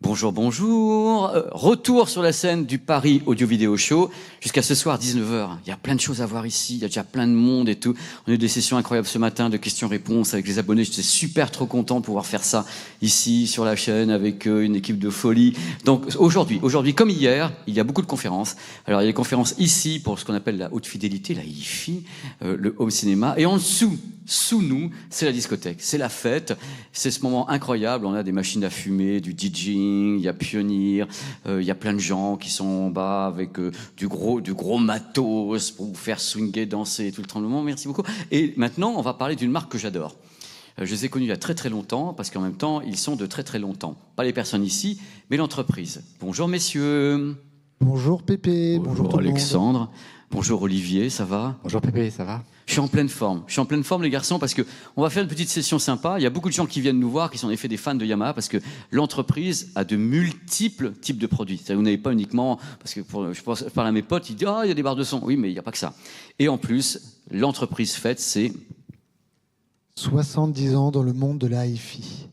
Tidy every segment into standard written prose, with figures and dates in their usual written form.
Bonjour, bonjour. Retour sur la scène du Paris Audio Vidéo Show. Jusqu'à ce soir, 19h. Il y a plein de choses à voir ici. Il y a déjà plein de monde et tout. On a eu des sessions incroyables ce matin de questions-réponses avec les abonnés. J'étais super trop content de pouvoir faire ça ici, sur la chaîne, avec une équipe de folie. Donc, aujourd'hui, comme hier, il y a beaucoup de conférences. Alors, il y a des conférences ici pour ce qu'on appelle la haute fidélité, la hi-fi, le home cinéma. Et en dessous, sous nous, c'est la discothèque, c'est la fête, c'est ce moment incroyable. On a des machines à fumer, du DJing, il y a Pioneer, il y a plein de gens qui sont en bas avec du gros matos pour vous faire swinguer, danser, tout le tremblement. Merci beaucoup. Et maintenant, on va parler d'une marque que j'adore. Je les ai connus il y a très très longtemps, parce qu'en même temps, ils sont de très très longtemps. Pas les personnes ici, mais l'entreprise. Bonjour messieurs. Bonjour Pépé, bonjour tout le monde. Alexandre. Bonjour Olivier, ça va? Bonjour Pépé, ça va? Je suis en pleine forme. Je suis en pleine forme les garçons parce que on va faire une petite session sympa. Il y a beaucoup de gens qui viennent nous voir qui sont en effet des fans de Yamaha parce que l'entreprise a de multiples types de produits. C'est-à-dire vous n'avez pas uniquement parce que je parle à mes potes, ils disent il y a des barres de son. Oui, mais il n'y a pas que ça. Et en plus, l'entreprise fête c'est 70 ans dans le monde de la hi-fi.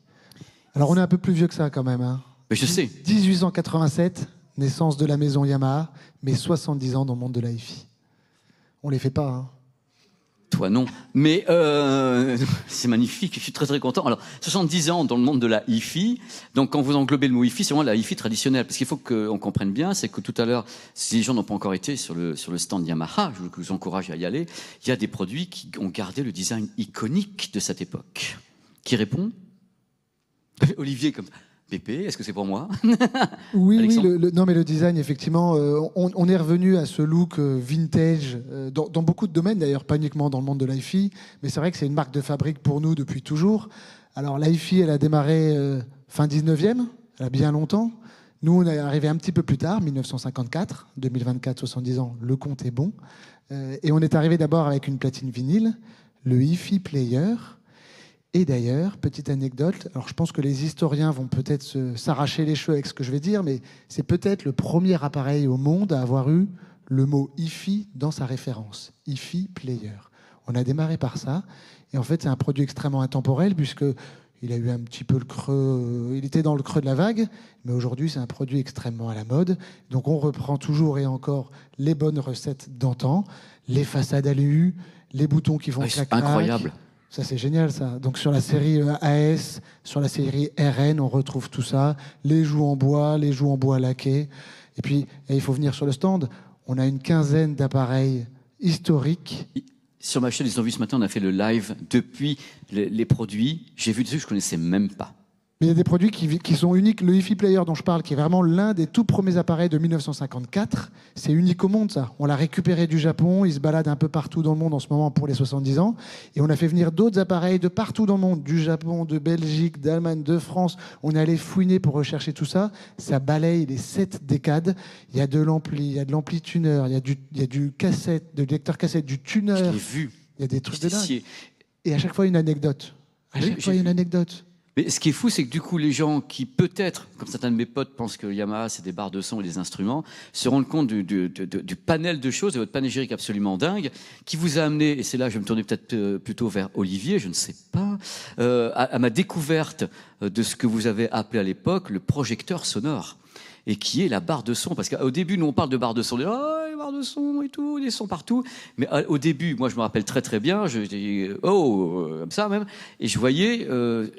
Alors on est un peu plus vieux que ça quand même. Hein. Mais je sais. 1887, naissance de la maison Yamaha, mais 70 ans dans le monde de la hi-fi. On les fait pas. Hein. Toi non, mais c'est magnifique, je suis très très content. Alors 70 ans dans le monde de la hi-fi, donc quand vous englobez le mot hi-fi, c'est vraiment la hi-fi traditionnelle, parce qu'il faut qu'on comprenne bien, c'est que tout à l'heure, si les gens n'ont pas encore été sur le stand Yamaha, je vous encourage à y aller, il y a des produits qui ont gardé le design iconique de cette époque. Qui répond? Olivier comme... Pépé, est-ce que c'est pour moi? Oui, non, mais le design, effectivement, on est revenu à ce look vintage dans beaucoup de domaines, d'ailleurs, pas uniquement dans le monde de l'hi-fi, mais c'est vrai que c'est une marque de fabrique pour nous depuis toujours. Alors, l'hi-fi, elle a démarré fin 19e, elle a bien longtemps. Nous, on est arrivé un petit peu plus tard, 1954, 2024, 70 ans, le compte est bon. Et on est arrivé d'abord avec une platine vinyle, le hi-fi player. Et d'ailleurs, petite anecdote, alors je pense que les historiens vont peut-être s'arracher les cheveux avec ce que je vais dire, mais c'est peut-être le premier appareil au monde à avoir eu le mot hi-fi dans sa référence, hi-fi player. On a démarré par ça, et en fait c'est un produit extrêmement intemporel, puisqu'il a eu un petit peu le creux, il était dans le creux de la vague, mais aujourd'hui c'est un produit extrêmement à la mode, donc on reprend toujours et encore les bonnes recettes d'antan, les façades à l'EU, les boutons qui font clac-clac. Incroyable. Ça, c'est génial, ça. Donc, sur la série AS, sur la série RN, on retrouve tout ça. Les joues en bois laqués. Et puis, il faut venir sur le stand. On a une quinzaine d'appareils historiques. Sur ma chaîne, ils ont vu ce matin, on a fait le live depuis les produits. J'ai vu dessus, je ne connaissais même pas. Mais il y a des produits qui sont uniques. Le hi-fi player dont je parle, qui est vraiment l'un des tout premiers appareils de 1954, c'est unique au monde, ça. On l'a récupéré du Japon, il se balade un peu partout dans le monde en ce moment pour les 70 ans. Et on a fait venir d'autres appareils de partout dans le monde, du Japon, de Belgique, d'Allemagne, de France. On est allé fouiner pour rechercher tout ça. Ça balaye les 7 décades. Il y a de l'ampli, il y a de l'ampli-tuner, il y a du cassette, de lecteur cassette, du tuner. Je l'ai vu. Il y a des trucs de dingue. Et à chaque fois, une anecdote. À chaque fois, il y a une anecdote. Mais ce qui est fou, c'est que du coup, les gens qui peut-être, comme certains de mes potes pensent que Yamaha, c'est des barres de son et des instruments, se rendent compte du panel de choses, de votre panégyrique absolument dingue, qui vous a amené, et c'est là que je vais me tourner peut-être plutôt vers Olivier, je ne sais pas, à ma découverte de ce que vous avez appelé à l'époque le projecteur sonore. Et qui est la barre de son. Parce qu'au début, nous, on parle de barre de son. Les barres de son et tout, des sons partout. Mais au début, moi, je me rappelle très, très bien. Je dis, comme ça même. Et je voyais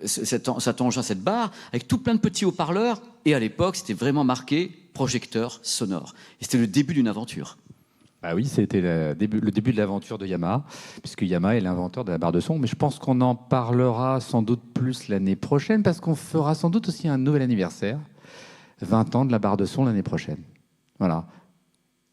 cet engin, cette barre, avec tout plein de petits haut-parleurs. Et à l'époque, c'était vraiment marqué projecteur sonore. Et c'était le début d'une aventure. Bah oui, c'était le début de l'aventure de Yamaha, puisque Yamaha est l'inventeur de la barre de son. Mais je pense qu'on en parlera sans doute plus l'année prochaine, parce qu'on fera sans doute aussi un nouvel anniversaire. 20 ans de la barre de son l'année prochaine. Voilà.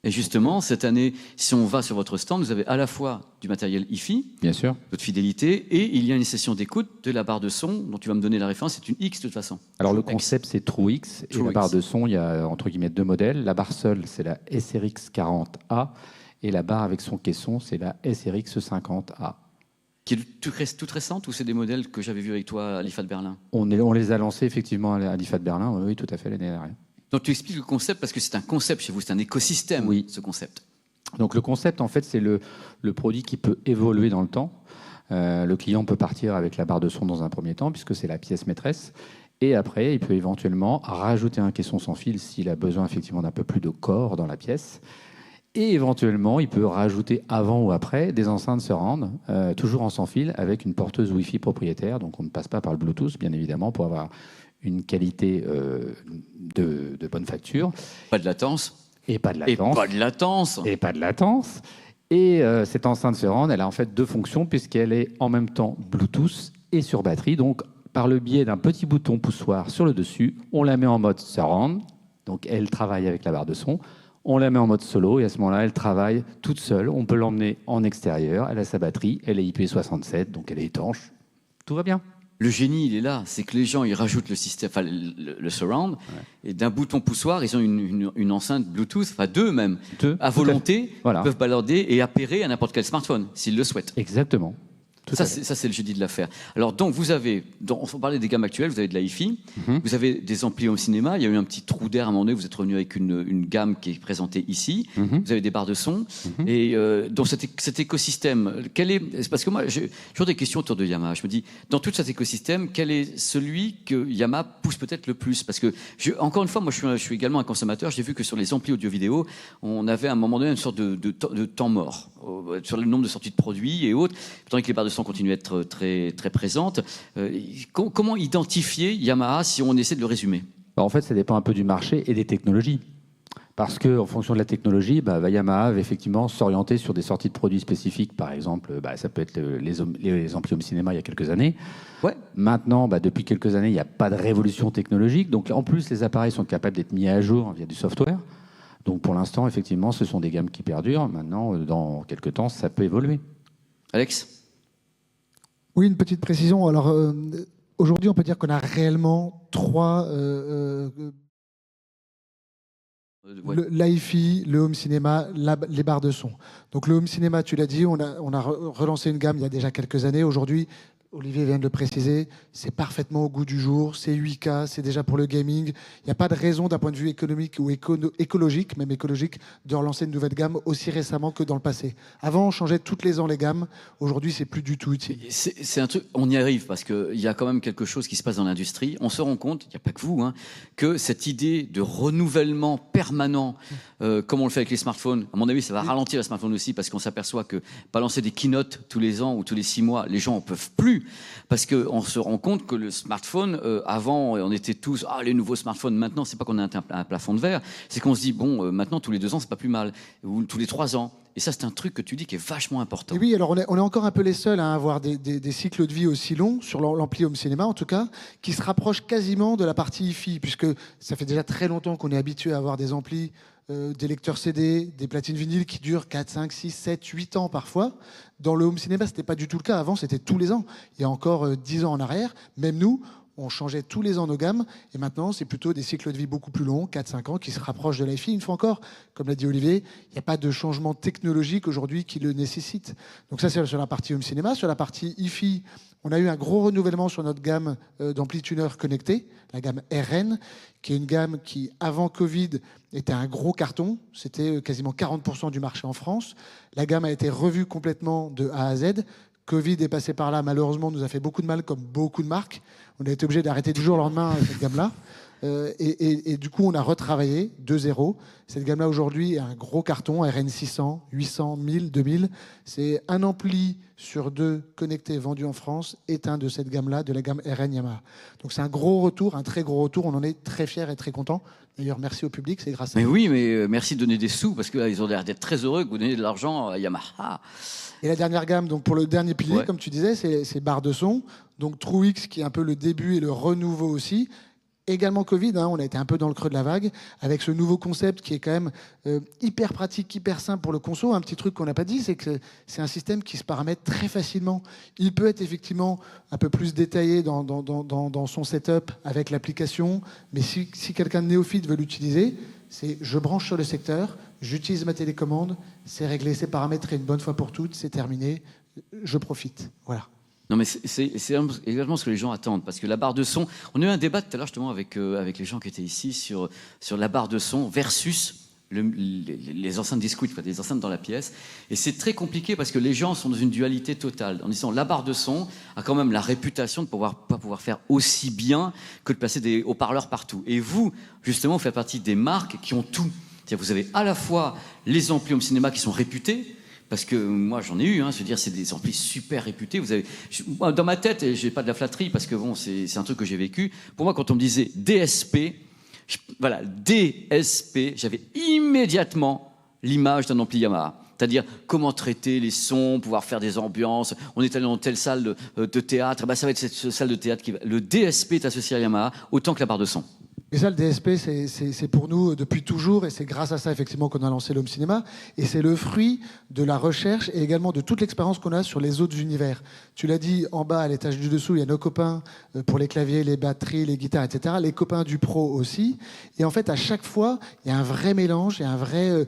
Et justement, cette année, si on va sur votre stand, vous avez à la fois du matériel hi-fi, bien sûr, votre fidélité, et il y a une session d'écoute de la barre de son, dont tu vas me donner la référence, c'est une X de toute façon. Alors le concept, c'est True X, et la barre de son, il y a entre guillemets 2 modèles. La barre seule, c'est la SRX 40A, et la barre avec son caisson, c'est la SRX 50A. Qui est toute récente ou c'est des modèles que j'avais vus avec toi à l'IFA de Berlin? On les a lancés effectivement à l'IFA de Berlin, oui, tout à fait, l'année dernière. Donc tu expliques le concept parce que c'est un concept chez vous, c'est un écosystème, oui, ce concept. Donc le concept, en fait, c'est le produit qui peut évoluer dans le temps. Le client peut partir avec la barre de son dans un premier temps, puisque c'est la pièce maîtresse. Et après, il peut éventuellement rajouter un caisson sans fil s'il a besoin effectivement d'un peu plus de corps dans la pièce. Et éventuellement, il peut rajouter avant ou après des enceintes surround, toujours en sans fil, avec une porteuse Wi-Fi propriétaire. Donc on ne passe pas par le Bluetooth, bien évidemment, pour avoir une qualité de bonne facture. Pas de latence. Et pas de latence. Et pas de latence. Et pas de latence. Et cette enceinte surround, elle a en fait deux fonctions, puisqu'elle est en même temps Bluetooth et sur batterie. Donc par le biais d'un petit bouton poussoir sur le dessus, on la met en mode surround. Donc elle travaille avec la barre de son. On la met en mode solo et à ce moment-là, elle travaille toute seule. On peut l'emmener en extérieur. Elle a sa batterie. Elle est IP67, donc elle est étanche. Tout va bien. Le génie, il est là. C'est que les gens, ils rajoutent le système, enfin, le surround, et d'un bouton poussoir, ils ont une enceinte Bluetooth, enfin deux même, à volonté, voilà. Ils peuvent balader et appairer à n'importe quel smartphone, s'ils le souhaitent. Exactement. Ça, c'est le génie de l'affaire. Alors, donc, vous avez, on parlait des gammes actuelles, vous avez de la hi-fi, vous avez des amplis au cinéma, il y a eu un petit trou d'air à un moment donné, vous êtes revenu avec une gamme qui est présentée ici, vous avez des barres de son, et dans cet écosystème, c'est parce que moi, j'ai toujours des questions autour de Yamaha. Je me dis, dans tout cet écosystème, quel est celui que Yamaha pousse peut-être le plus? Parce que, encore une fois, moi, je suis également un consommateur, j'ai vu que sur les amplis audio-vidéo, on avait à un moment donné une sorte de temps mort, sur le nombre de sorties de produits et autres, tandis que les barres de son continuent à être très, très présentes. Comment identifier Yamaha si on essaie de le résumer? En fait, ça dépend un peu du marché et des technologies. Parce qu'en fonction de la technologie, Yamaha va effectivement s'orienter sur des sorties de produits spécifiques. Par exemple, ça peut être les amplis home cinéma il y a quelques années. Ouais. Maintenant, depuis quelques années, il n'y a pas de révolution technologique. Donc en plus, les appareils sont capables d'être mis à jour via du software. Donc pour l'instant, effectivement, ce sont des gammes qui perdurent. Maintenant, dans quelques temps, ça peut évoluer. Alex? Oui, une petite précision. Alors, aujourd'hui, on peut dire qu'on a réellement trois... l'hi-fi, le home cinéma, les barres de son. Donc le home cinéma, tu l'as dit, on a relancé une gamme il y a déjà quelques années. Aujourd'hui, Olivier vient de le préciser, c'est parfaitement au goût du jour, c'est 8K, c'est déjà pour le gaming. Il n'y a pas de raison d'un point de vue économique ou écologique, même écologique, de relancer une nouvelle gamme aussi récemment que dans le passé. Avant, on changeait toutes les ans les gammes. Aujourd'hui, c'est plus du tout utile. C'est un truc, on y arrive parce qu'il y a quand même quelque chose qui se passe dans l'industrie. On se rend compte, il n'y a pas que vous, que cette idée de renouvellement permanent, comme on le fait avec les smartphones, à mon avis, ça va ralentir les smartphones aussi parce qu'on s'aperçoit que balancer des keynotes tous les ans ou tous les 6 mois, les gens n'en peuvent plus. Parce qu'on se rend compte que le smartphone, avant, on était tous les nouveaux smartphones. Maintenant, c'est pas qu'on a un plafond de verre, c'est qu'on se dit maintenant tous les 2 ans, c'est pas plus mal, ou tous les 3 ans. Et ça, c'est un truc que tu dis qui est vachement important. Et oui, alors on est encore un peu les seuls à avoir des cycles de vie aussi longs, sur l'ampli home cinéma en tout cas, qui se rapprochent quasiment de la partie hi-fi, puisque ça fait déjà très longtemps qu'on est habitué à avoir des amplis, des lecteurs CD, des platines vinyles qui durent 4, 5, 6, 7, 8 ans parfois. Dans le home cinéma, ce n'était pas du tout le cas. Avant, c'était tous les ans. Il y a encore 10 ans en arrière, même nous, on changeait tous les ans nos gammes, et maintenant, c'est plutôt des cycles de vie beaucoup plus longs, 4-5 ans, qui se rapprochent de l'hi-fi. Une fois encore, comme l'a dit Olivier, il n'y a pas de changement technologique aujourd'hui qui le nécessite. Donc ça, c'est sur la partie home cinéma. Sur la partie hi-fi, on a eu un gros renouvellement sur notre gamme d'ampli tuner connectés, la gamme RN, qui est une gamme qui, avant Covid, était un gros carton. C'était quasiment 40% du marché en France. La gamme a été revue complètement de A à Z. Covid est passé par là, malheureusement, nous a fait beaucoup de mal, comme beaucoup de marques. On a été obligé d'arrêter du jour au lendemain cette gamme-là. Et du coup, on a retravaillé de zéro. Cette gamme-là, aujourd'hui, est un gros carton, RN 600, 800, 1000, 2000. C'est un ampli sur 2 connectés vendus en France est un de cette gamme-là, de la gamme RN Yamaha. Donc c'est un gros retour, un très gros retour. On en est très fiers et très contents. D'ailleurs, merci au public, c'est grâce à vous. Mais oui, mais merci de donner des sous, parce qu'ils ont l'air d'être très heureux que vous donniez de l'argent à Yamaha. Et la dernière gamme, donc pour le dernier pilier, comme tu disais, c'est barre de son. Donc TrueX, qui est un peu le début et le renouveau aussi. Également Covid, on a été un peu dans le creux de la vague, avec ce nouveau concept qui est quand même hyper pratique, hyper simple pour le conso. Un petit truc qu'on n'a pas dit, c'est que c'est un système qui se paramètre très facilement. Il peut être effectivement un peu plus détaillé dans son setup avec l'application, mais si quelqu'un de néophyte veut l'utiliser, c'est je branche sur le secteur, j'utilise ma télécommande, c'est réglé, c'est paramétré une bonne fois pour toutes, c'est terminé, je profite. Voilà. Non, mais c'est exactement ce que les gens attendent, parce que la barre de son... On a eu un débat tout à l'heure justement avec les gens qui étaient ici sur la barre de son versus les enceintes discrètes, des enceintes dans la pièce. Et c'est très compliqué parce que les gens sont dans une dualité totale. En disant, la barre de son a quand même la réputation de pas pouvoir faire aussi bien que de placer des haut-parleurs partout. Et vous, justement, vous faites partie des marques qui ont tout. C'est-à-dire, vous avez à la fois les amplis home cinéma qui sont réputés, parce que moi j'en ai eu, je veux dire, c'est des amplis super réputés. Dans ma tête, et j'ai pas de la flatterie parce que bon, c'est un truc que j'ai vécu. Pour moi, quand on me disait DSP, voilà, DSP, j'avais immédiatement l'image d'un ampli Yamaha. C'est-à-dire comment traiter les sons, pouvoir faire des ambiances. On est allé dans telle salle de théâtre, ça va être cette salle de théâtre le DSP est associé à Yamaha autant que la barre de son. Et ça, le DSP, c'est pour nous depuis toujours, et c'est grâce à ça, effectivement, qu'on a lancé l'Home Cinéma. Et c'est le fruit de la recherche et également de toute l'expérience qu'on a sur les autres univers. Tu l'as dit, en bas, à l'étage du dessous, il y a nos copains pour les claviers, les batteries, les guitares, etc. Les copains du pro aussi. Et en fait, à chaque fois, il y a un vrai mélange, il y a un vrai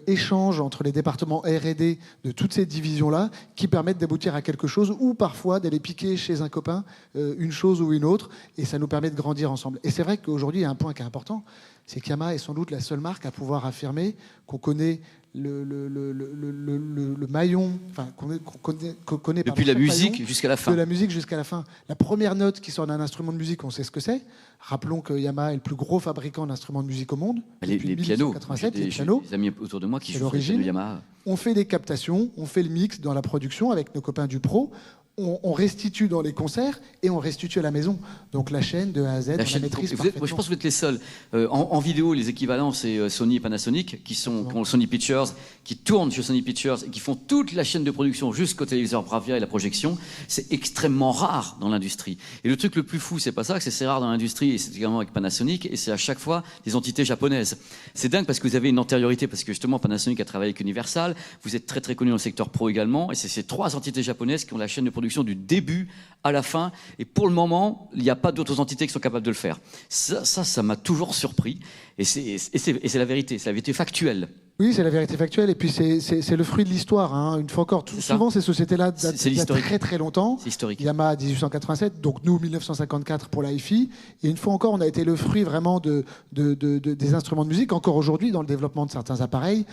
échange entre les départements R&D de toutes ces divisions-là qui permettent d'aboutir à quelque chose, ou parfois d'aller piquer chez un copain une chose ou une autre, et ça nous permet de grandir ensemble. Et c'est vrai qu'aujourd'hui, il y a un point qui est important, c'est qu'Yamaha est sans doute la seule marque à pouvoir affirmer qu'on connaît le maillon, enfin qu'on connaît depuis la musique jusqu'à la fin. De la musique jusqu'à la fin. La première note qui sort d'un instrument de musique, on sait ce que c'est. Rappelons que Yamaha est le plus gros fabricant d'instruments de musique au monde. Les pianos. J'ai des amis autour de moi qui jouent l'origine de Yamaha. On fait des captations, on fait le mix dans la production avec nos copains du pro. On restitue dans les concerts et on restitue à la maison. Donc la chaîne de A à Z, on la maîtrise parfaitement. Moi, je pense que vous êtes les seuls. En vidéo, les équivalents, c'est Sony et Panasonic, qui ont Sony Pictures, qui tournent chez Sony Pictures et qui font toute la chaîne de production jusqu'au téléviseur Bravia et la projection. C'est extrêmement rare dans l'industrie. Et le truc le plus fou, c'est pas ça, c'est rare dans l'industrie, et c'est également avec Panasonic, et c'est à chaque fois des entités japonaises. C'est dingue parce que vous avez une antériorité, parce que justement, Panasonic a travaillé avec Universal, vous êtes très très connu dans le secteur pro également, et c'est ces trois entités japonaises qui ont la chaîne de production du début à la fin, et pour le moment il n'y a pas d'autres entités qui sont capables de le faire. Ça m'a toujours surpris, et c'est la vérité, c'est la vérité factuelle. Oui, c'est la vérité factuelle, et puis c'est le fruit de l'histoire. Une fois encore, souvent ces sociétés-là datent il y a très très longtemps. C'est historique. Yamaha 1887, donc nous 1954 pour la hi-fi, et une fois encore, on a été le fruit vraiment des instruments de musique. Encore aujourd'hui, dans le développement de certains appareils,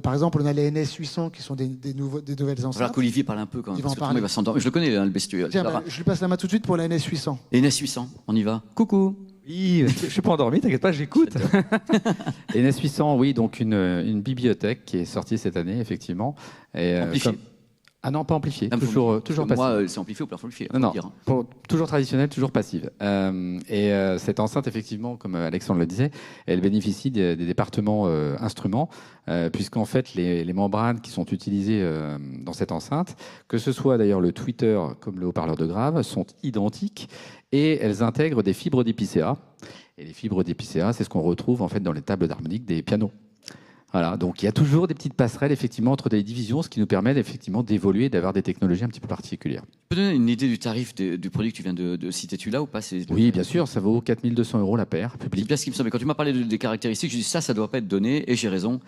par exemple, on a les NS800 qui sont des nouvelles enceintes. Alors qu'Olivier parle un peu quand même, parce que tout le monde va s'endormir. Je le connais, le bestiole. Tiens, je lui passe la main tout de suite pour la NS800. NS800, on y va. Coucou. Oui, je suis pas endormi, t'inquiète pas, j'écoute. NS800, oui, donc une bibliothèque qui est sortie cette année, effectivement. Et, Ah non, pas amplifié, toujours passive. Moi, c'est amplifié ou pas amplifié. Non, toujours traditionnel, toujours passive. Cette enceinte, effectivement, comme Alexandre le disait, elle bénéficie des départements instruments, puisqu'en fait, les membranes qui sont utilisées dans cette enceinte, que ce soit d'ailleurs le tweeter comme le haut-parleur de grave, sont identiques et elles intègrent des fibres d'épicéa. Et les fibres d'épicéa, c'est ce qu'on retrouve en fait dans les tables d'harmonique des pianos. Voilà, donc il y a toujours des petites passerelles effectivement entre des divisions, ce qui nous permet effectivement d'évoluer, d'avoir des technologies un petit peu particulières. Tu peux donner une idée du tarif du produit que tu viens de citer tu là ou pas? Oui, bien sûr, ça vaut 4 200 € la paire, public. C'est bien ce qui me semble. Quand tu m'as parlé des caractéristiques, je dis ça doit pas être donné, et j'ai raison.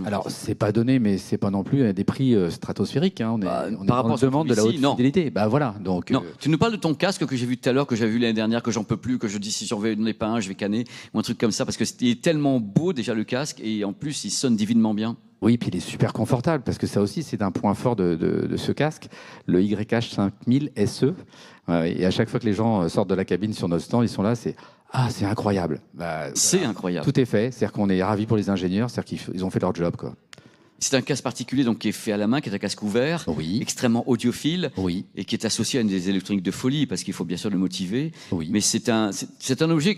Alors, c'est pas donné, mais c'est pas non plus des prix stratosphériques. On est en demande de la haute fidélité. Bah voilà. Donc. Non. Tu nous parles de ton casque que j'ai vu tout à l'heure, que j'avais vu l'année dernière, que j'en peux plus, que je dis si j'en ai pas un, je vais canner ou un truc comme ça, parce que il est tellement beau déjà le casque, et en plus il sonne divinement bien. Oui, puis il est super confortable, parce que ça aussi, c'est un point fort de ce casque, le YH5000 SE. Et à chaque fois que les gens sortent de la cabine sur notre stand, ils sont là, c'est incroyable. C'est incroyable. Tout est fait, c'est-à-dire qu'on est ravis pour les ingénieurs, c'est-à-dire qu'ils ont fait leur job, quoi. C'est un casque particulier donc, qui est fait à la main, qui est un casque ouvert, extrêmement audiophile, et qui est associé à une des électroniques de folie, parce qu'il faut bien sûr le motiver. Oui. Mais c'est un objet,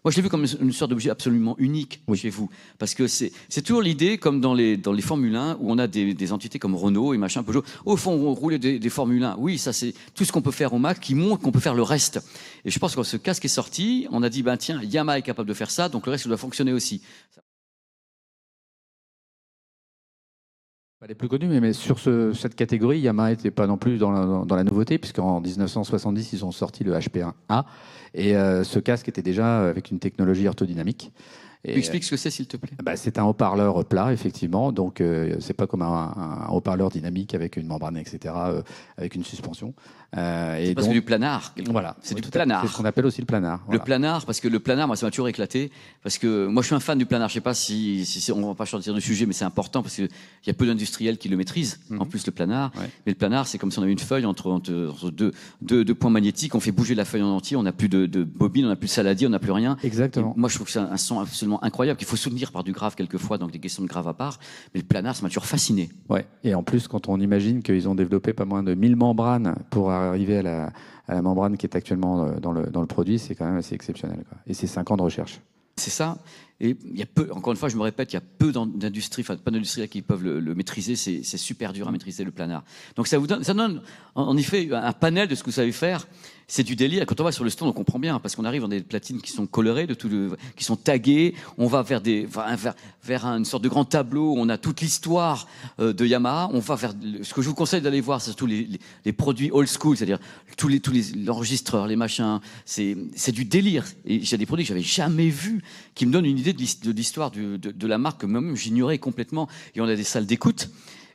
moi je l'ai vu comme une sorte d'objet absolument unique chez vous, parce que c'est toujours l'idée, comme dans les Formule 1, où on a des entités comme Renault et machin, Peugeot, au fond on roulait des Formule 1. Oui, ça c'est tout ce qu'on peut faire au Mac, qui montre qu'on peut faire le reste. Et je pense que quand ce casque est sorti, on a dit, tiens, Yamaha est capable de faire ça, donc le reste doit fonctionner aussi. Les plus connus, mais sur cette catégorie, Yamaha n'était pas non plus dans la nouveauté, puisqu'en 1970, ils ont sorti le HP1A, et ce casque était déjà avec une technologie orthodynamique. Tu expliques ce que c'est, s'il te plaît? C'est un haut-parleur plat, effectivement. Donc, c'est pas comme un haut-parleur dynamique avec une membrane, etc., avec une suspension. C'est parce que du planard. Voilà. C'est du planard. C'est ce qu'on appelle aussi le planard. Le planard, parce que le planard, moi, ça m'a toujours éclaté. Parce que moi, je suis un fan du planard. Je sais pas si on va pas sortir du sujet, mais c'est important parce qu'il y a peu d'industriels qui le maîtrisent. En plus, le planard. Ouais. Mais le planard, c'est comme si on avait une feuille entre deux points magnétiques. On fait bouger la feuille en entier. On n'a plus de bobine, on n'a plus de saladier, on n'a plus rien. Exactement. Et moi, je trouve que c'est un son absolument incroyable qu'il faut soutenir par du grave quelquefois, donc des questions de grave à part. Mais le planard, ça m'a toujours fasciné. Ouais. Et en plus, quand on imagine qu'ils ont développé pas moins de 1000 membranes pour arriver à la membrane qui est actuellement dans le produit, c'est quand même assez exceptionnel, quoi. Et c'est 5 ans de recherche. C'est ça. Et il y a peu, encore une fois, je me répète, il y a peu d'industries, enfin pas d'industriels qui peuvent le maîtriser. C'est super dur à maîtriser le planard. Donc ça donne en effet un panel de ce que vous savez faire. C'est du délire. Quand on va sur le stand, on comprend bien, parce qu'on arrive dans des platines qui sont colorées, qui sont taguées. On va vers une sorte de grand tableau où on a toute l'histoire de Yamaha. On va vers ce que je vous conseille d'aller voir, c'est surtout les produits old school, c'est-à-dire tous les l'enregistreur, les machins. C'est du délire. Et j'ai des produits que j'avais jamais vus qui me donnent une idée de l'histoire de la marque que moi-même j'ignorais complètement. Et on a des salles d'écoute.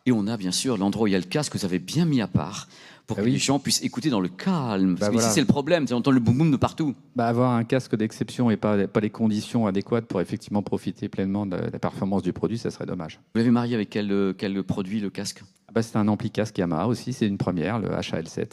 Et on a bien sûr l'endroit où il y a le casque que vous avez bien mis à part pour que les gens puissent écouter dans le calme. Parce que ici, c'est le problème, on entend le boum-boum de partout. Avoir un casque d'exception et pas les conditions adéquates pour effectivement profiter pleinement de la performance du produit, ça serait dommage. Vous l'avez marié avec quel produit, le casque? C'est un ampli casque Yamaha aussi, c'est une première, le HAL7.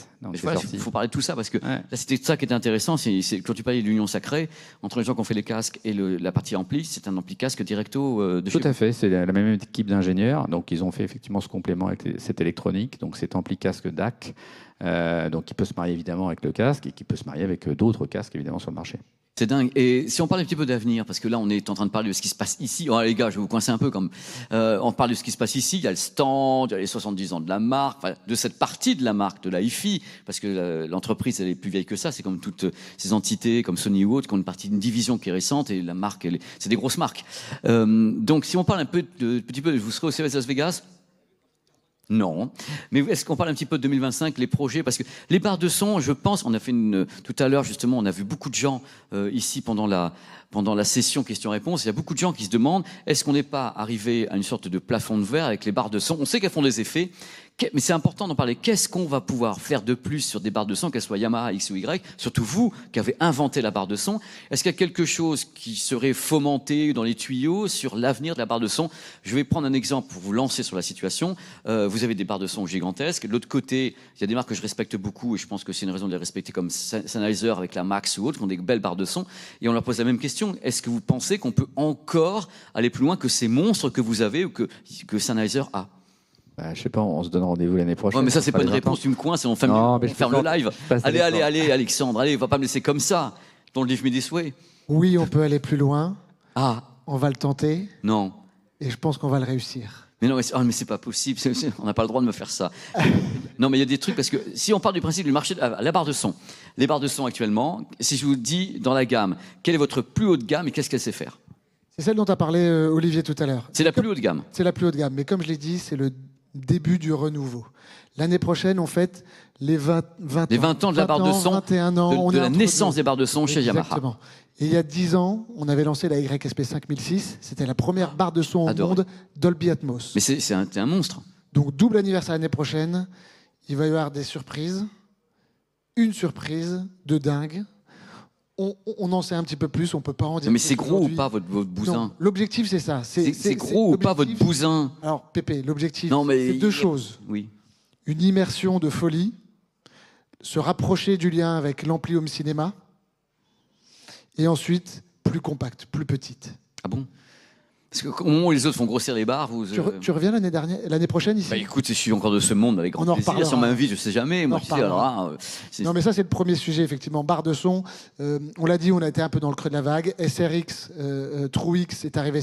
Il faut parler de tout ça, parce que là, c'était ça qui était intéressant. C'est quand tu parlais de l'union sacrée entre les gens qui ont fait les casques et la partie ampli, c'est un ampli casque directo de chez vous. Tout à fait, c'est la même équipe d'ingénieurs. Donc, ils ont fait effectivement ce complément avec cette électronique. Donc, cet ampli casque DAC, donc qui peut se marier évidemment avec le casque et qui peut se marier avec d'autres casques évidemment sur le marché. C'est dingue. Et si on parle un petit peu d'avenir, parce que là, on est en train de parler de ce qui se passe ici. Oh, les gars, je vais vous coincer un peu comme. On parle de ce qui se passe ici. Il y a le stand, il y a les 70 ans de la marque, de cette partie de la marque, de la hi-fi, parce que l'entreprise, elle est plus vieille que ça. C'est comme toutes ces entités, comme Sony ou autres, qui ont une partie d'une division qui est récente, et la marque, c'est des grosses marques. Donc, si on parle un petit peu, vous serez au CES Las Vegas? Non. Mais est-ce qu'on parle un petit peu de 2025, les projets? Parce que les barres de son, je pense, on a fait tout à l'heure, justement, on a vu beaucoup de gens ici pendant la session questions-réponses. Il y a beaucoup de gens qui se demandent, est-ce qu'on n'est pas arrivé à une sorte de plafond de verre avec les barres de son? On sait qu'elles font des effets, mais c'est important d'en parler. Qu'est-ce qu'on va pouvoir faire de plus sur des barres de son, qu'elles soient Yamaha, X ou Y? Surtout vous, qui avez inventé la barre de son. Est-ce qu'il y a quelque chose qui serait fomenté dans les tuyaux sur l'avenir de la barre de son? Je vais prendre un exemple pour vous lancer sur la situation. Vous avez des barres de son gigantesques. De l'autre côté, il y a des marques que je respecte beaucoup, et je pense que c'est une raison de les respecter, comme Sennheiser avec la Max ou autres, qui ont des belles barres de son. Et on leur pose la même question. Est-ce que vous pensez qu'on peut encore aller plus loin que ces monstres que vous avez ou que Sennheiser a? Je sais pas, on se donne rendez-vous l'année prochaine. Ouais, mais ça, c'est pas une réponse, tu me coinces et on ferme le live. Allez, Alexandre, allez, va pas me laisser comme ça. Don't leave me this way. Oui, on peut aller plus loin. Ah. On va le tenter. Non. Et je pense qu'on va le réussir. Mais non, mais c'est pas possible. On n'a pas le droit de me faire ça. Non, mais il y a des trucs, parce que si on part du principe du marché de la barre de son, les barres de son actuellement, si je vous dis dans la gamme, quelle est votre plus haute gamme et qu'est-ce qu'elle sait faire? C'est celle dont a parlé Olivier tout à l'heure. C'est la plus haute gamme. C'est la plus haute gamme. Mais comme je l'ai dit, c'est le début du renouveau. L'année prochaine, on fête les 20 ans de la barre de son, 21 ans, de la naissance des barres de son chez Yamaha. Exactement. Et il y a 10 ans, on avait lancé la YSP 5006. C'était la première barre de son au monde Dolby Atmos. Mais c'est un monstre. Donc, double anniversaire l'année prochaine. Il va y avoir des surprises. Une surprise de dingue. On en sait un petit peu plus, on peut pas en dire. Mais c'est gros ou pas votre bousin? L'objectif, c'est ça. C'est gros ou pas votre bousin? Alors, Pépé, l'objectif, c'est deux choses. Oui. Une immersion de folie, se rapprocher du lien avec l'ampli home cinéma, et ensuite, plus compacte, plus petite. Ah bon? Parce qu'au moment où les autres font grossir les barres, vous... Tu reviens l'année prochaine ici? Écoute, je suis encore de ce monde avec grand plaisir. Si on m'invite, je sais jamais. Moi, non, mais ça, c'est le premier sujet, effectivement. Barre de son, on l'a dit, on a été un peu dans le creux de la vague. SRX, True X est arrivé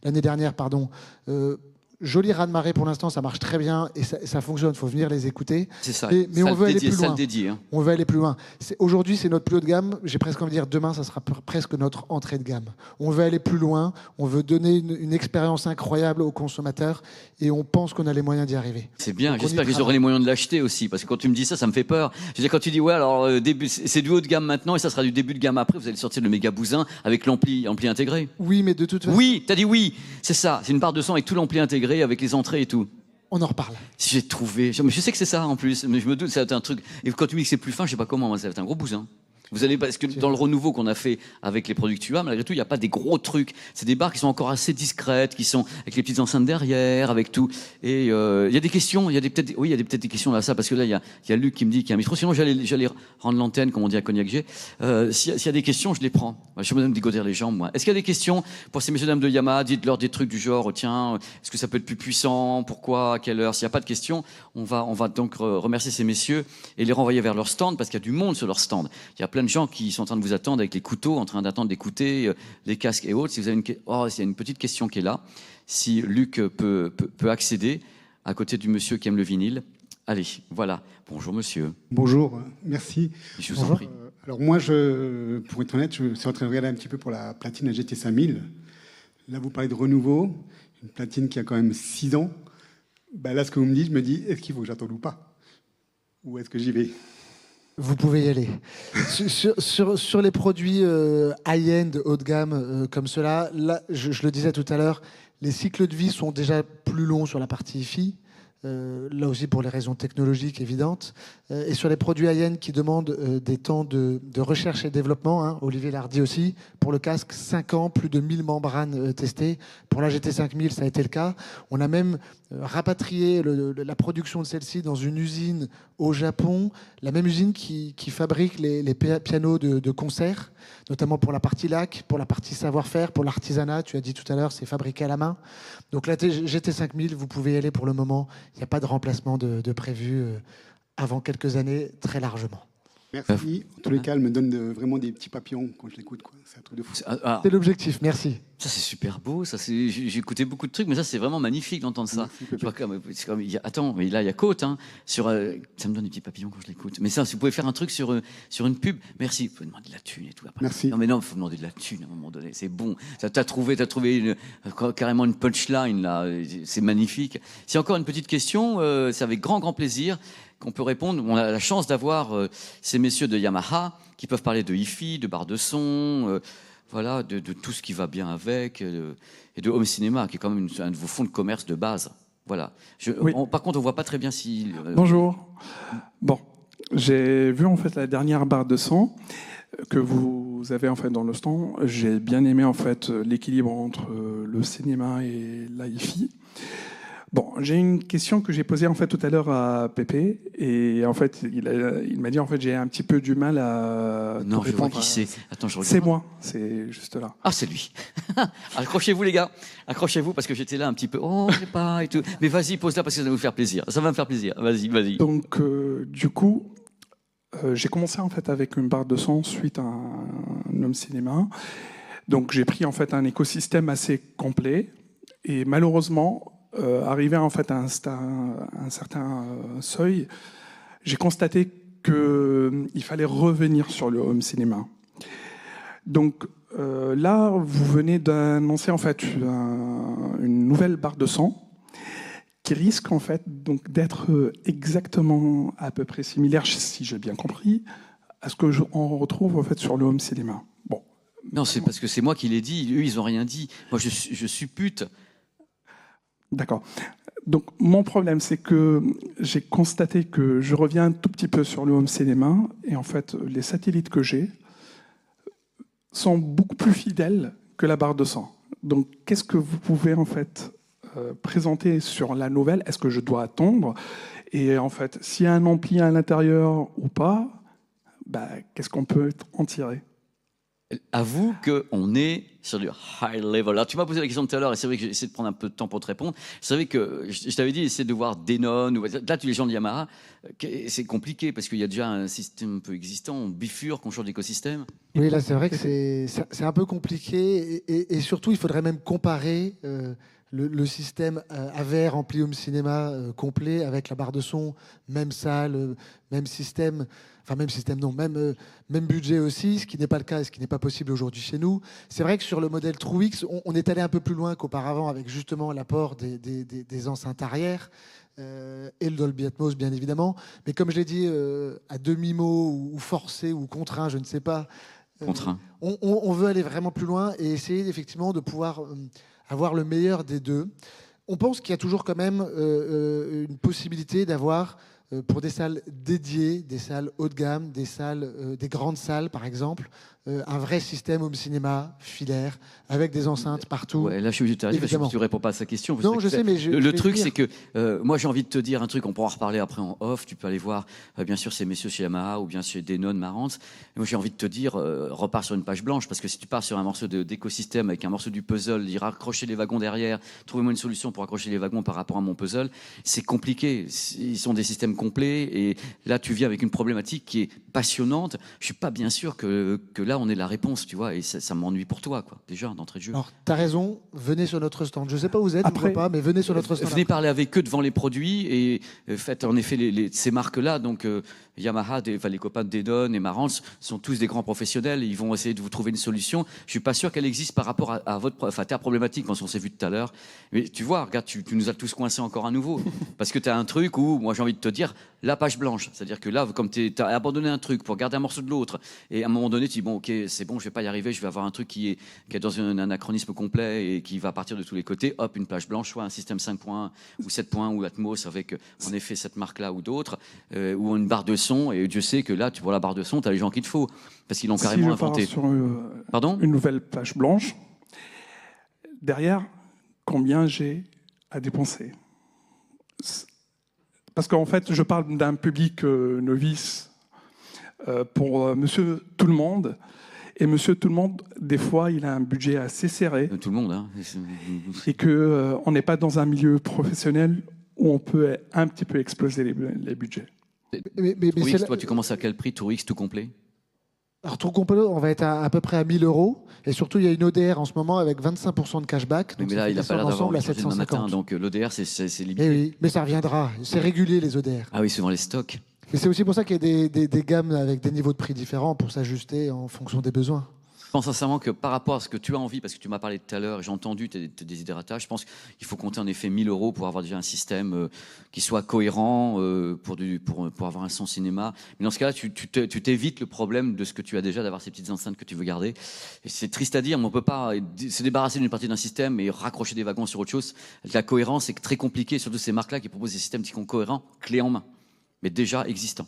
l'année dernière, pardon. Joli raz-de-marée pour l'instant, ça marche très bien et ça fonctionne. Il faut venir les écouter. C'est ça. Mais on veut aller plus loin. Dédié, On veut aller plus loin. Aujourd'hui, c'est notre plus haut de gamme. J'ai presque envie de dire demain, ça sera presque notre entrée de gamme. On veut aller plus loin. On veut donner une expérience incroyable aux consommateurs et on pense qu'on a les moyens d'y arriver. C'est bien. J'espère qu'ils auront les moyens de l'acheter aussi, parce que quand tu me dis ça me fait peur. Je veux dire, quand tu dis ouais, alors c'est du haut de gamme maintenant et ça sera du début de gamme après, vous allez sortir le méga bousin avec l'ampli intégré. Oui, mais de toute façon. Oui, t'as dit oui. C'est ça. C'est une barre de son avec tout l'ampli intégré, avec les entrées et tout. On en reparle. Si j'ai trouvé, mais je sais que c'est ça en plus, mais je me doute, ça va être un truc. Et quand tu me dis que c'est plus fin, je sais pas comment, ça va être un gros bousin. Vous allez, parce que dans le renouveau qu'on a fait avec les produits que tu as, malgré tout, il n'y a pas des gros trucs. C'est des barres qui sont encore assez discrètes, qui sont avec les petites enceintes derrière, avec tout. Et il y a des questions, il y a peut-être des questions là, ça, parce que là, il y a Luc qui me dit qu'il y a un micro. Sinon, j'allais rendre l'antenne, comme on dit à Cognac G. S'il y a des questions, je les prends. Je me donne dégoder les jambes, moi. Est-ce qu'il y a des questions pour ces messieurs dames de Yamaha? Dites-leur des trucs du genre, tiens, est-ce que ça peut être plus puissant? Pourquoi? À quelle heure? S'il n'y a pas de questions, on va donc remercier ces messieurs et les renvoyer vers leur stand, parce qu'il y a du monde sur leur stand. Il y a plein de gens qui sont en train de vous attendre avec les couteaux, en train d'attendre d'écouter les casques et autres. Si vous avez s'il y a une petite question qui est là, si Luc peut accéder à côté du monsieur qui aime le vinyle. Allez, voilà. Bonjour monsieur. Bonjour, merci. Je vous en prie. Alors moi, pour être honnête, je suis en train de regarder un petit peu pour la platine GT 5000. Là, vous parlez de renouveau, une platine qui a quand même 6 ans. Ben là, ce que vous me dites, je me dis, est-ce qu'il faut que j'attende ou pas? Ou est-ce que j'y vais? Vous pouvez y aller. sur les produits high-end, haut de gamme, comme cela, là, je le disais tout à l'heure, les cycles de vie sont déjà plus longs sur la partie hi-fi. Là aussi pour les raisons technologiques évidentes. Et sur les produits high-end qui demandent des temps de recherche et développement, hein, Olivier l'a redit aussi, pour le casque, 5 ans, plus de 1000 membranes testées. Pour la GT5000, ça a été le cas. On a même rapatrié la production de celle-ci dans une usine au Japon, la même usine qui fabrique les pianos de concert, notamment pour la partie lac, pour la partie savoir-faire, pour l'artisanat. Tu as dit tout à l'heure, c'est fabriqué à la main. Donc la GT5000, vous pouvez y aller pour le moment. Il n'y a pas de remplacement de prévu avant quelques années, très largement. Merci. En tous les cas, elle me donne vraiment des petits papillons quand je l'écoute. C'est un truc de fou. C'est l'objectif, merci. Ça, c'est super beau. J'ai écouté beaucoup de trucs, mais ça, c'est vraiment magnifique d'entendre ça. Attends, mais là, il y a Côte. Hein, ça me donne des petits papillons quand je l'écoute. Mais ça, si vous pouvez faire un truc sur une pub, merci. Vous pouvez demander de la thune et tout. Après. Merci. Non, mais non, il faut demander de la thune à un moment donné. C'est bon. T'as trouvé carrément une punchline, là. C'est magnifique. S'il y a encore une petite question, c'est avec grand plaisir qu'on peut répondre. On a la chance d'avoir ces messieurs de Yamaha qui peuvent parler de hi-fi, de barre de son, voilà, de tout ce qui va bien avec, et de home cinéma, qui est quand même un de vos fonds de commerce de base. Voilà. Oui. Par contre, on voit pas très bien si... Bonjour. Bon, j'ai vu en fait la dernière barre de son que vous avez en fait dans le stand. J'ai bien aimé en fait l'équilibre entre le cinéma et la hi-fi. Bon, j'ai une question que j'ai posée en fait tout à l'heure à Pépé et en fait il m'a dit en fait j'ai un petit peu du mal à non, je vois répondre. qui c'est. Attends, je regarde. C'est moi, c'est juste là. Ah, c'est lui. Accrochez-vous les gars, accrochez-vous parce que j'étais là un petit peu. Oh, je sais pas et tout. Mais vas-y, pose-la parce que ça va vous faire plaisir. Ça va me faire plaisir. Vas-y. Donc du coup, j'ai commencé en fait avec une barre de son suite à un home cinéma. Donc j'ai pris en fait un écosystème assez complet et malheureusement. Arrivé en fait à un certain seuil, j'ai constaté qu'il fallait revenir sur le home cinéma. Donc là, vous venez d'annoncer en fait une nouvelle barre de son qui risque en fait donc d'être exactement à peu près similaire, si j'ai bien compris, à ce que on retrouve en fait sur le home cinéma. Bon. Non, c'est parce que c'est moi qui l'ai dit. Eux, ils n'ont rien dit. Moi, je suppute. D'accord. Donc mon problème, c'est que j'ai constaté que je reviens un tout petit peu sur le home cinéma et en fait les satellites que j'ai sont beaucoup plus fidèles que la barre de son. Donc qu'est-ce que vous pouvez en fait présenter sur la nouvelle? Est-ce que je dois attendre? Et en fait, s'il y a un ampli à l'intérieur ou pas, qu'est-ce qu'on peut en tirer? Avoue qu'on est sur du high level. Alors, tu m'as posé la question tout à l'heure, et c'est vrai que j'ai essayé de prendre un peu de temps pour te répondre. C'est vrai que je t'avais dit, essayer de voir Denon. Là, tu les gens de Yamaha, c'est compliqué parce qu'il y a déjà un système un peu existant. On bifurque, on change d'écosystème. Oui, là, c'est vrai que c'est un peu compliqué. Et surtout, il faudrait même comparer le système AVR ampli home cinéma complet avec la barre de son, même salle, même système, enfin même système non, même budget aussi, ce qui n'est pas le cas et ce qui n'est pas possible aujourd'hui chez nous. C'est vrai que sur le modèle TrueX, on est allé un peu plus loin qu'auparavant avec justement l'apport des enceintes arrière et le Dolby Atmos bien évidemment. Mais comme je l'ai dit, à demi-mot ou forcé ou contraint, je ne sais pas, on veut aller vraiment plus loin et essayer effectivement de pouvoir avoir le meilleur des deux. On pense qu'il y a toujours quand même une possibilité d'avoir, pour des salles dédiées, des salles haut de gamme, des grandes salles par exemple, un vrai système home cinéma filaire avec des enceintes partout. Ouais, là je suis obligé de t'arrêter parce que tu ne réponds pas à sa question. Non, je sais, mais le truc c'est que moi j'ai envie de te dire un truc, on pourra en reparler après en off, tu peux aller voir bien sûr ces messieurs chez Yamaha ou bien chez Denon, Marantz. Moi j'ai envie de te dire, repars sur une page blanche, parce que si tu pars sur un morceau d'écosystème avec un morceau du puzzle, dire accrocher les wagons derrière, trouvez-moi une solution pour accrocher les wagons par rapport à mon puzzle, c'est compliqué. Ils sont des systèmes complets et là tu viens avec une problématique qui est passionnante. Je suis pas bien sûr que là on ait la réponse, tu vois, et ça m'ennuie pour toi, quoi, déjà, d'entrée de jeu. Alors, t'as raison, venez sur notre stand. Je sais pas où vous êtes, après, ou pas, mais venez sur notre stand. Venez parler avec eux devant les produits et faites en effet ces marques-là, donc Yamaha, les copains de Denon et Marantz sont tous des grands professionnels, ils vont essayer de vous trouver une solution. Je suis pas sûr qu'elle existe par rapport à ta problématique, quand on s'est vu tout à l'heure. Mais tu vois, regarde, tu nous as tous coincés encore à nouveau. Parce que tu as un truc où, moi j'ai envie de te dire, la page blanche. C'est-à-dire que là, comme tu as abandonné un truc pour garder un morceau de l'autre, et à un moment donné, tu dis, bon, ok, c'est bon, je vais pas y arriver, je vais avoir un truc qui est dans un anachronisme complet et qui va partir de tous les côtés. Hop, une page blanche, soit un système 5.1 ou 7.1 ou Atmos avec, en effet, cette marque-là ou d'autres, ou une barre de son. Et Dieu sait que là, pour la barre de son, tu as les gens qu'il te faut. Parce qu'ils l'ont carrément inventé. Sur, Pardon ? Une nouvelle page blanche. Derrière, combien j'ai à dépenser ? Parce qu'en fait, je parle d'un public novice pour Monsieur Tout le Monde. Et Monsieur Tout le Monde, des fois, il a un budget assez serré. Tout le monde, hein. Et qu'on n'est pas dans un milieu professionnel où on peut un petit peu exploser les budgets. Tourix, toi, tu commences à quel prix, Tourix, tout complet ? Alors, tout complet, on va être à peu près à 1 000 €. Et surtout, il y a une ODR en ce moment avec 25% de cashback. Donc mais là, il n'a pas l'air d'avoir à changé demain 750. matin, donc l'ODR, c'est limité. Eh oui, mais ça reviendra. C'est régulier, les ODR. Ah oui, c'est dans les stocks. Et c'est aussi pour ça qu'il y a des gammes avec des niveaux de prix différents pour s'ajuster en fonction des besoins. Je pense sincèrement que par rapport à ce que tu as envie, parce que tu m'as parlé tout à l'heure, j'ai entendu tes desiderata, je pense qu'il faut compter en effet 1 000 € pour avoir déjà un système qui soit cohérent pour avoir un son cinéma. Mais dans ce cas-là, tu t'évites le problème de ce que tu as déjà, d'avoir ces petites enceintes que tu veux garder. Et c'est triste à dire, mais on ne peut pas se débarrasser d'une partie d'un système et raccrocher des wagons sur autre chose. La cohérence est très compliquée, surtout ces marques-là qui proposent des systèmes qui sont cohérents, clés en main, mais déjà existants.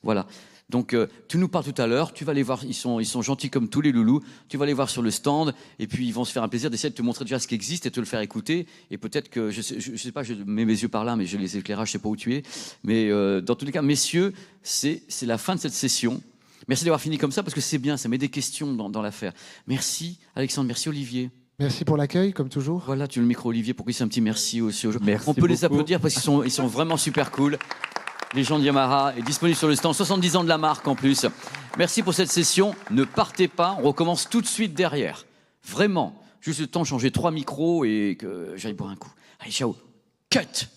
Voilà. Donc, tu nous parles tout à l'heure, tu vas les voir, ils sont gentils comme tous les loulous, tu vas les voir sur le stand, et puis ils vont se faire un plaisir d'essayer de te montrer déjà ce qui existe et de te le faire écouter, et peut-être que, je sais pas, je mets mes yeux par là, mais j'ai les éclairages, je sais pas où tu es, mais dans tous les cas, messieurs, c'est la fin de cette session. Merci d'avoir fini comme ça, parce que c'est bien, ça met des questions dans l'affaire. Merci Alexandre, merci Olivier. Merci pour l'accueil, comme toujours. Voilà, tu as le micro Olivier, pour qu'il c'est un petit merci aussi aux gens. Merci On peut beaucoup. les applaudir parce qu'ils sont vraiment super cool. Les gens de Yamaha est disponible sur le stand, 70 ans de la marque en plus. Merci pour cette session. Ne partez pas, on recommence tout de suite derrière. Vraiment, juste le temps de changer 3 micros et que j'aille boire un coup. Allez, ciao. Cut.